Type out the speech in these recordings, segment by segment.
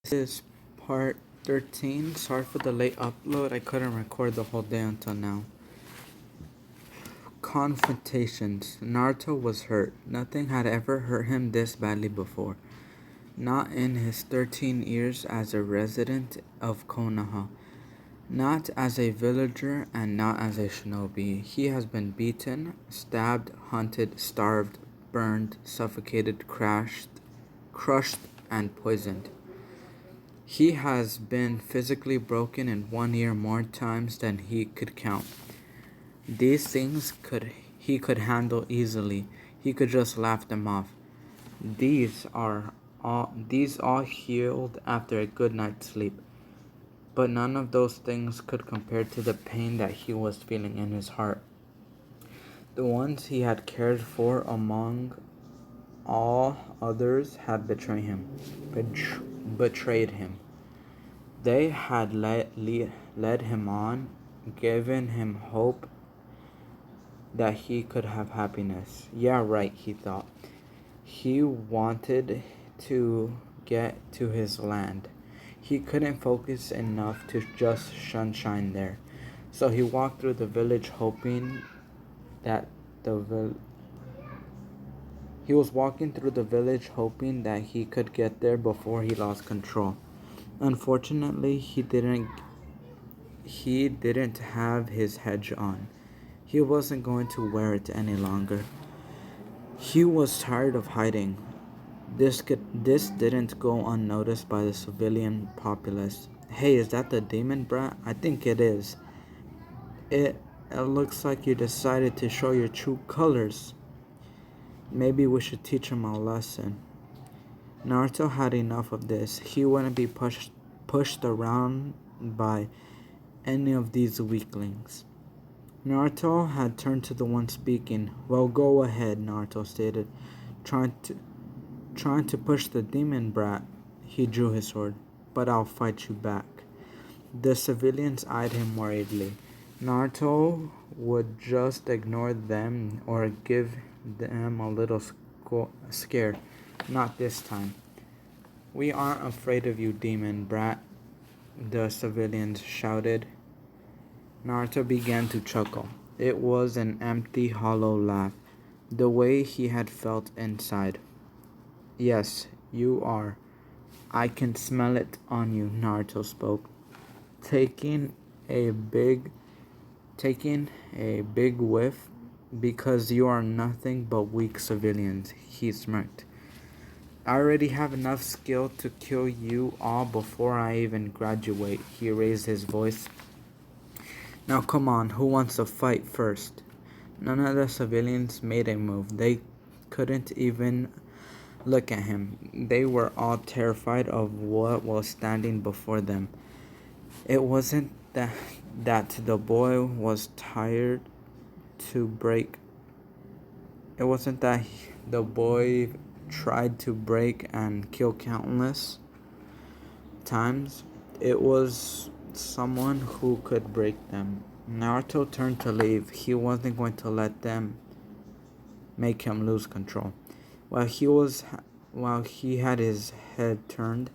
This is part 13. Sorry for the late upload. I couldn't record the whole day until now. Confrontations. Naruto was hurt. Nothing had ever hurt him this badly before. Not in his 13 years as a resident of Konoha. Not as a villager and not as a shinobi. He has been beaten, stabbed, hunted, starved, burned, suffocated, crushed, and poisoned. He has been physically broken in 1 year more times than he could count. These things he could handle easily. He could just laugh them off. These all healed after a good night's sleep. But none of those things could compare to the pain that he was feeling in his heart. The ones he had cared for among all others had betrayed him. They had led him on, given him hope that he could have happiness. Yeah, right, he thought. He wanted to get to his land. He couldn't focus enough to just sunshine there. So he walked through the village hoping that he was walking through the village hoping that he could get there before he lost control. Unfortunately, he didn't have his hedge on. He wasn't going to wear it any longer. He was tired of hiding. This didn't go unnoticed by the civilian populace. Hey, is that the demon brat? I think it is. It looks like you decided to show your true colors. Maybe we should teach him a lesson. Naruto had enough of this. He wouldn't be pushed around by any of these weaklings. Naruto had turned to the one speaking. Well, go ahead, Naruto stated, trying to push the demon brat. He drew his sword. But I'll fight you back. The civilians eyed him worriedly. Naruto would just ignore them or give them a little scare. Not this time. We aren't afraid of you, demon brat, the civilians shouted. Naruto began to chuckle. It was an empty, hollow laugh, the way he had felt inside. Yes, you are. I can smell it on you, Naruto spoke, taking a big whiff. Because you are nothing but weak civilians, he smirked. I already have enough skill to kill you all before I even graduate, he raised his voice. Now come on, who wants to fight first? None of the civilians made a move. They couldn't even look at him. They were all terrified of what was standing before them. It wasn't that the boy was tired to break. It wasn't that the boy tried to break and kill countless times. It was someone who could break them. Naruto turned to leave. He wasn't going to let them make him lose control. While he had his head turned,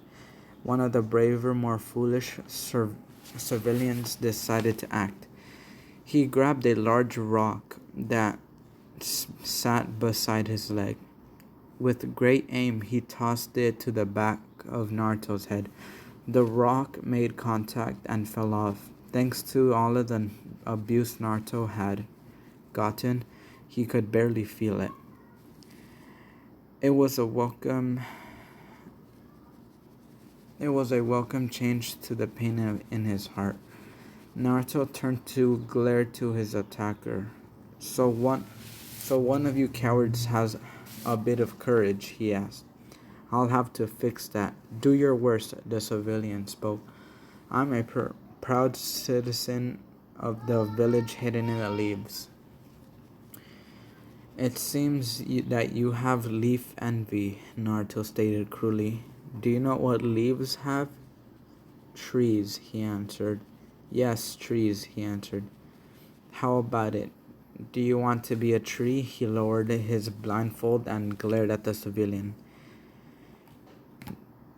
one of the braver, more foolish civilians decided to act. He grabbed a large rock that sat beside his leg. With great aim, he tossed it to the back of Naruto's head. The rock made contact and fell off. Thanks to all of the abuse Naruto had gotten, he could barely feel it. It was a welcome change to the pain in his heart. Naruto turned to glare to his attacker. So one of you cowards has a bit of courage, he asked. I'll have to fix that. Do your worst, the civilian spoke. I'm a proud citizen of the village hidden in the leaves. It seems that you have leaf envy, Naruto stated cruelly. Do you know what leaves have? Trees, he answered. Yes, trees, he answered. How about it? Do you want to be a tree? He lowered his blindfold and glared at the civilian.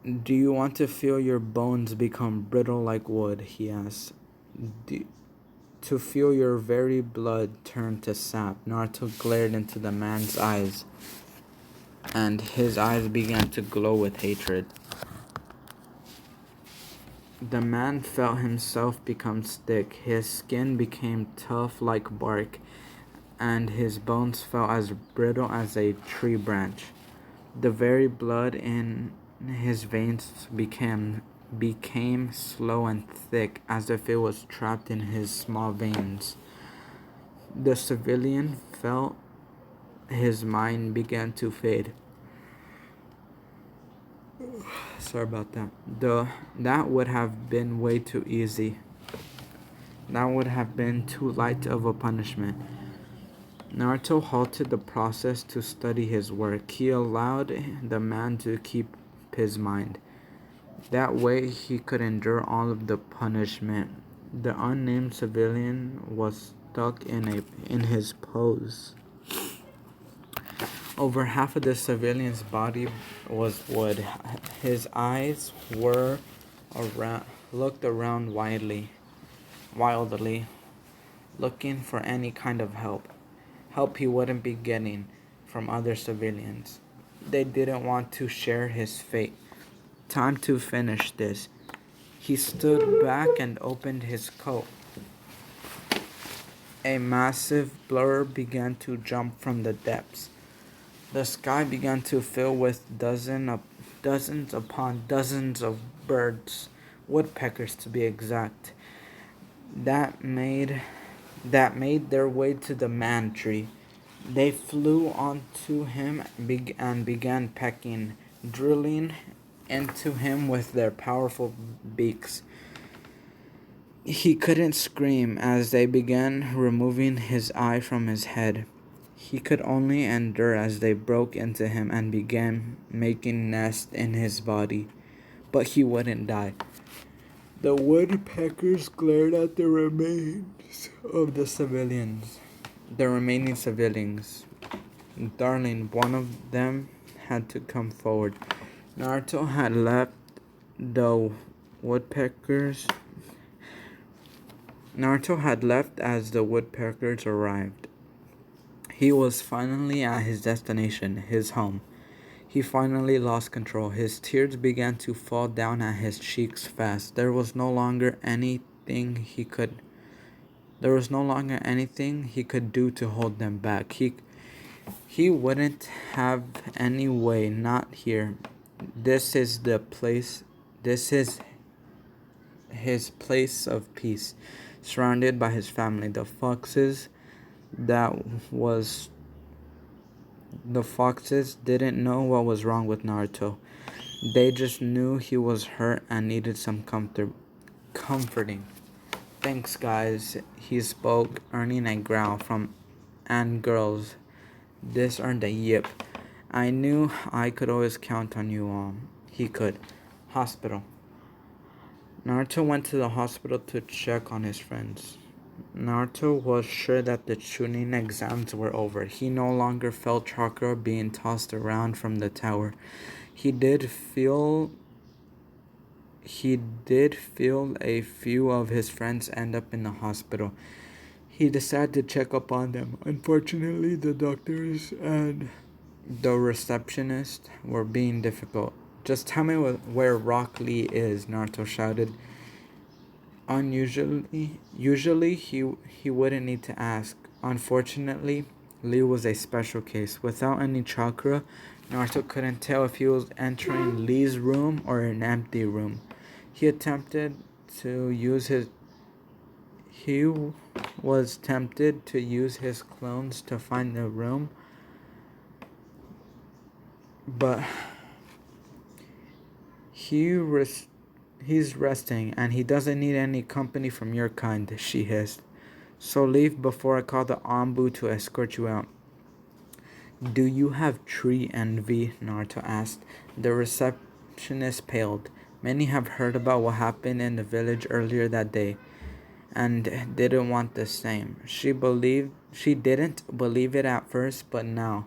Do you want to feel your bones become brittle like wood? He asked. Do, to feel your very blood turn to sap. Naruto glared into the man's eyes, and his eyes began to glow with hatred. The man felt himself become thick. His skin became tough like bark, and his bones felt as brittle as a tree branch. The very blood in his veins became slow and thick, as if it was trapped in his small veins. The civilian felt his mind began to fade. Sorry about that. That would have been way too easy. That would have been too light of a punishment. Naruto halted the process to study his work. He allowed the man to keep his mind. That way he could endure all of the punishment. The unnamed civilian was stuck in his pose. Over half of the civilian's body was wood. His eyes looked around wildly, looking for any kind of help he wouldn't be getting from other civilians. They didn't want to share his fate. Time to finish this. He stood back and opened his coat. A massive blur began to jump from the depths. The sky began to fill with dozens upon dozens of birds, woodpeckers to be exact, that made their way to the man tree. They flew onto him and began pecking, drilling into him with their powerful beaks. He couldn't scream as they began removing his eye from his head. He could only endure as they broke into him and began making nests in his body. But he wouldn't die. The woodpeckers glared at the remains of the remaining civilians. Darling, one of them had to come forward. Naruto had left the woodpeckers. Naruto had left as the woodpeckers arrived. He was finally at his destination, his home. He finally lost control. His tears began to fall down at his cheeks fast. There was no longer anything he could do to hold them back. He wouldn't have any way, not here. This is the place. This is his place of peace, surrounded by his family. The foxes didn't know what was wrong with Naruto. They just knew he was hurt and needed some comforting. Thanks, guys, he spoke, earning a growl from and girls. This earned a yip. I knew I could always count on you all. He could. Hospital. Naruto went to the hospital to check on his friends. Naruto was sure that the Chunin exams were over. He no longer felt chakra being tossed around from the tower. He did feel a few of his friends end up in the hospital. He decided to check up on them. Unfortunately, the doctors and the receptionist were being difficult. Just tell me where Rock Lee is, Naruto shouted. Usually he wouldn't need to ask. Unfortunately, Lee was a special case. Without any chakra, Naruto couldn't tell if he was entering Lee's room or an empty room. He was tempted to use his clones to find the room, but he's resting and he doesn't need any company from your kind, she hissed. So leave before I call the Anbu to escort you out. Do you have tree envy? Naruto asked. The receptionist paled. Many have heard about what happened in the village earlier that day, and didn't want the same. She didn't believe it at first, but now.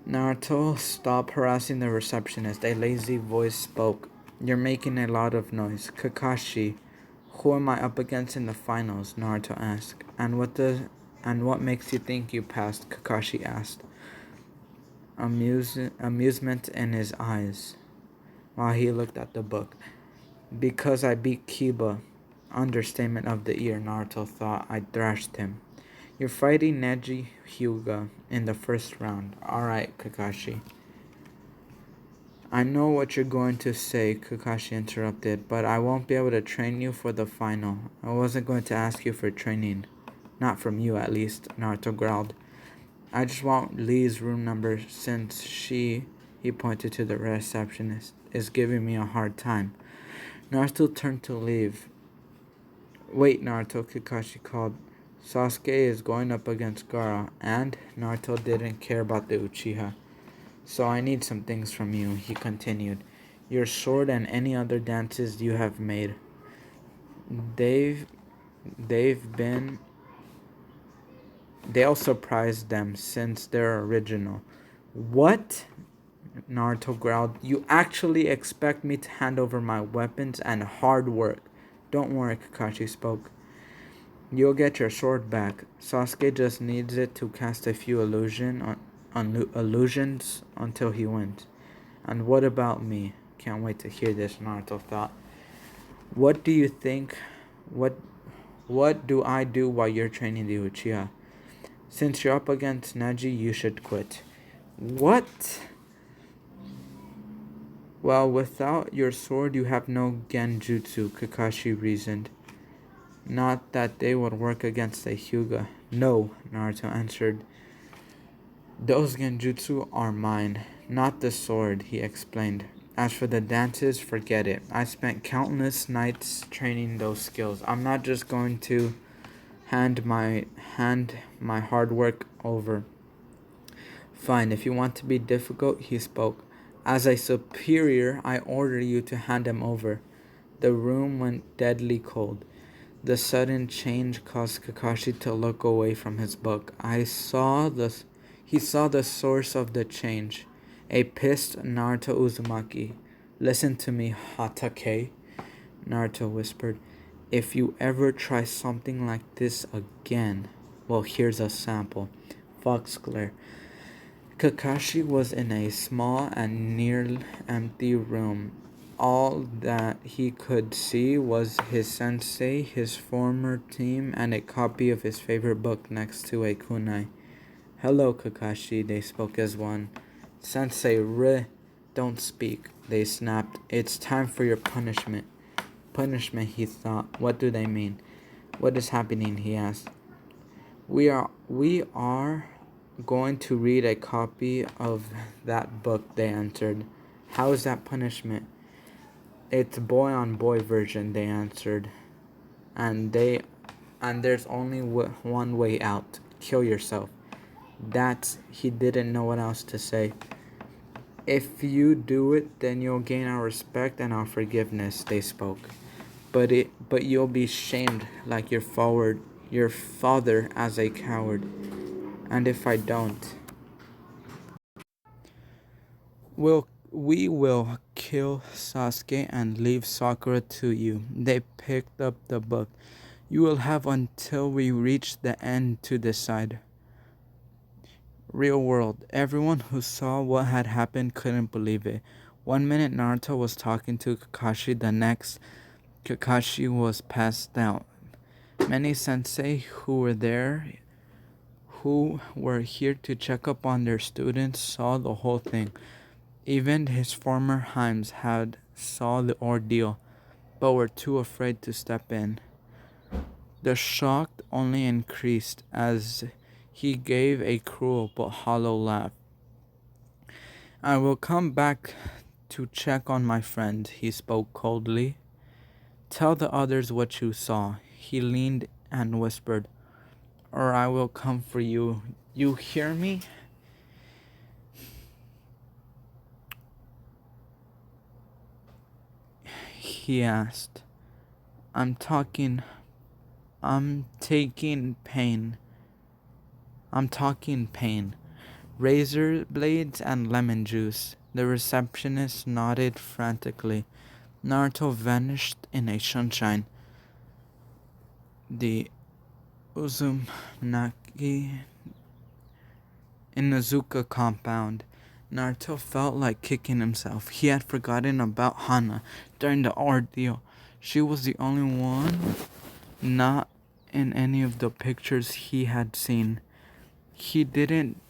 Naruto, stop harassing the receptionist. A lazy voice spoke. You're making a lot of noise. Kakashi, who am I up against in the finals? Naruto asked. And what makes you think you passed? Kakashi asked. Amusement in his eyes while he looked at the book. Because I beat Kiba. Understatement of the year, Naruto thought. I thrashed him. You're fighting Neji Hyuga in the first round. Alright, Kakashi. I know what you're going to say, Kakashi interrupted, but I won't be able to train you for the final. I wasn't going to ask you for training. Not from you, at least, Naruto growled. I just want Lee's room number since he pointed to the receptionist, is giving me a hard time. Naruto turned to leave. Wait, Naruto, Kakashi called. Sasuke is going up against Gaara, and Naruto didn't care about the Uchiha. So I need some things from you, he continued. Your sword and any other dances you have made. They've been they'll surprise them since they're original. What? Naruto growled. You actually expect me to hand over my weapons and hard work. Don't worry, Kakashi spoke. You'll get your sword back. Sasuke just needs it to cast a few illusions until he wins. And what about me? Can't wait to hear this, Naruto thought. What do you think? What do I do while you're training the Uchiha? Since you're up against Neji, you should quit. What? Well, without your sword, you have no genjutsu, Kakashi reasoned. Not that they would work against a Hyuga. No, Naruto answered. Those genjutsu are mine, not the sword, he explained. As for the dances, forget it. I spent countless nights training those skills. I'm not just going to hand my hard work over. Fine, if you want to be difficult, he spoke. As a superior, I order you to hand him over. The room went deadly cold. The sudden change caused Kakashi to look away from his book. He saw the source of the change. A pissed Naruto Uzumaki. Listen to me, Hatake, Naruto whispered. If you ever try something like this again, well, here's a sample. Fox glare. Kakashi was in a small and near empty room. All that he could see was his sensei, his former team, and a copy of his favorite book next to a kunai. Hello, Kakashi, they spoke as one. Sensei, don't speak, they snapped. It's time for your punishment. Punishment, he thought. What do they mean? What is happening, he asked. We are going to read a copy of that book, they answered. How is that punishment? It's boy on boy version, they answered. And there's only one way out. Kill yourself. He didn't know what else to say. If you do it, then you'll gain our respect and our forgiveness, they spoke. But you'll be shamed like your father as a coward. And if I don't, we will kill Sasuke and leave Sakura to you. They picked up the book. You will have until we reach the end to decide. Real world. Everyone who saw what had happened couldn't believe it. 1 minute Naruto was talking to Kakashi, the next Kakashi was passed out. Many sensei who were here to check up on their students saw the whole thing. Even his former Heims had saw the ordeal, but were too afraid to step in. The shock only increased as he gave a cruel but hollow laugh. I will come back to check on my friend, he spoke coldly. Tell the others what you saw, he leaned and whispered, or I will come for you. You hear me? He asked. I'm taking pain. I'm talking pain. razor blades and lemon juice. The receptionist nodded frantically. Naruto vanished in a sunshine. The Uzumaki Inuzuka compound. Naruto felt like kicking himself. He had forgotten about Hana during the ordeal. She was the only one not in any of the pictures he had seen. He didn't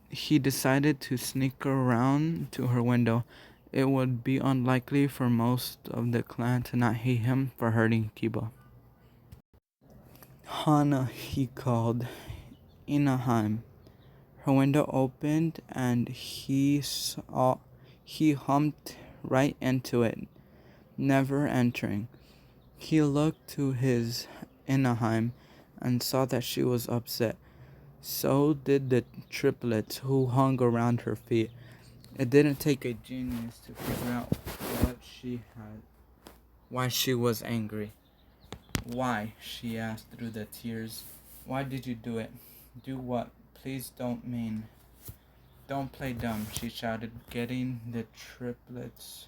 he decided to sneak around to her window. It would be unlikely for most of the clan to not hate him for hurting Kiba. Hana, he called. Inaheim. Her window opened and he humped right into it, never entering. He looked to his Inaheim and saw that she was upset. So did the triplets who hung around her feet. It didn't take a genius to figure out what she had, why she was angry. Why? She asked through the tears. Why did you do it? Do what? Please don't mean. Don't play dumb, she shouted, getting the triplets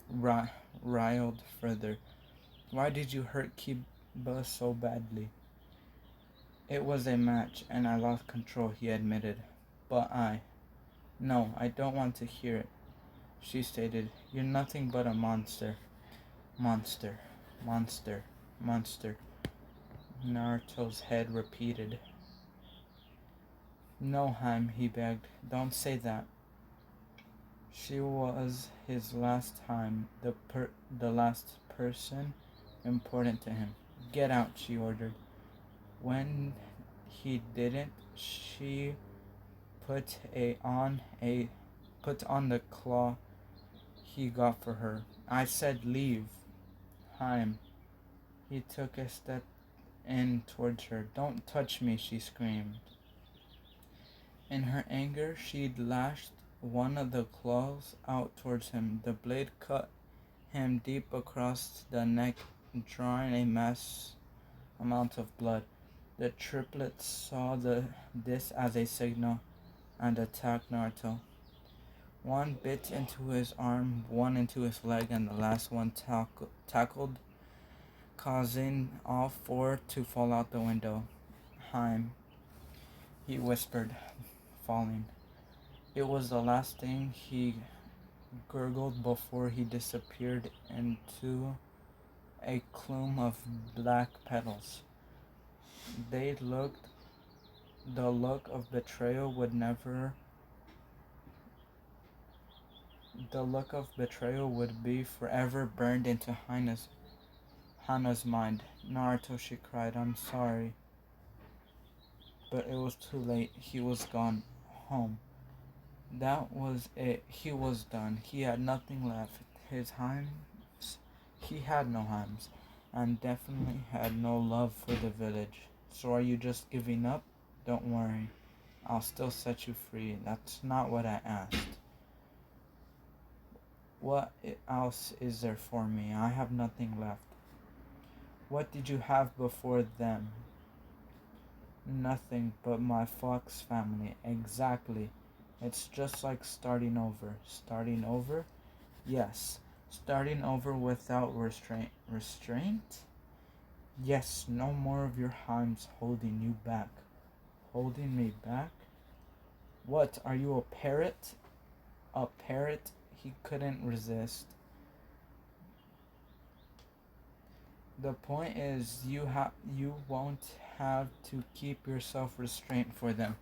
riled further. Why did you hurt Kiba so badly? It was a match, and I lost control, he admitted. But No, I don't want to hear it, she stated. You're nothing but a monster. Monster. Monster. Monster. Naruto's head repeated. No, Haim, he begged. Don't say that. She was his last time, the last person important to him. Get out, she ordered. When he didn't, she put on the claw he got for her. I said leave. Haim. He took a step in towards her. Don't touch me, she screamed. In her anger, she'd lashed one of the claws out towards him. The blade cut him deep across the neck, drawing a mass amount of blood. The triplets saw this as a signal and attacked Naruto. One bit into his arm, one into his leg, and the last one tackled, causing all four to fall out the window. Haim, he whispered, falling. It was the last thing he gurgled before he disappeared into a plume of black petals. They looked the look of betrayal would never the look of betrayal would be forever burned into Hana's mind. Naruto, she cried, I'm sorry. But it was too late. He was gone. Home. That was it. He was done. He had nothing left. His Heims, he had no Heims, and definitely had no love for the village. So are you just giving up? Don't worry. I'll still set you free. That's not what I asked. What else is there for me? I have nothing left. What did you have before them? Nothing but my fox family. Exactly. It's just like starting over. Starting over? Yes. Starting over without restraint. Restraint? Yes, no more of your Heims holding you back. Holding me back? What, are you a parrot? A parrot? He couldn't resist. The point is, you won't have to keep yourself restraint for them,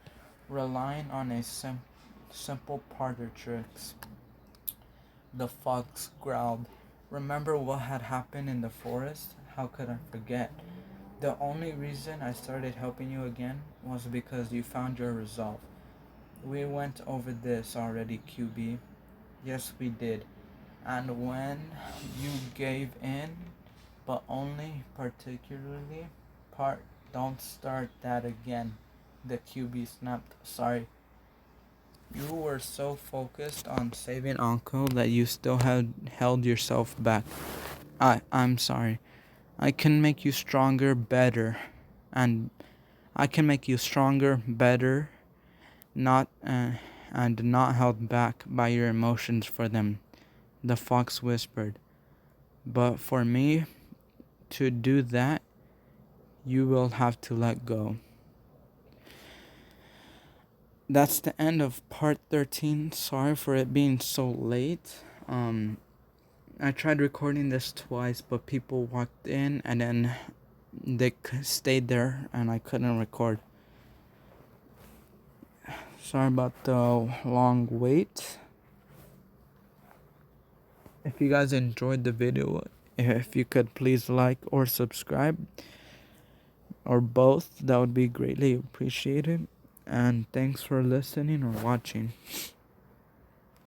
relying on a simple parlor tricks. The fox growled. Remember what had happened in the forest? How could I forget? The only reason I started helping you again was because you found your resolve. We went over this already, QB. Yes, we did. And when you gave in, but only particularly don't start that again. The QB snapped. Sorry. You were so focused on saving Uncle that you still had held yourself back. I'm sorry. I can make you stronger, better. And I can make you stronger, better, not and not held back by your emotions for them, the fox whispered. But for me to do that, you will have to let go. That's the end of part 13. Sorry for it being so late. I tried recording this twice, but people walked in and then they stayed there and I couldn't record. Sorry about the long wait. If you guys enjoyed the video, if you could please like or subscribe or both, that would be greatly appreciated. And thanks for listening or watching.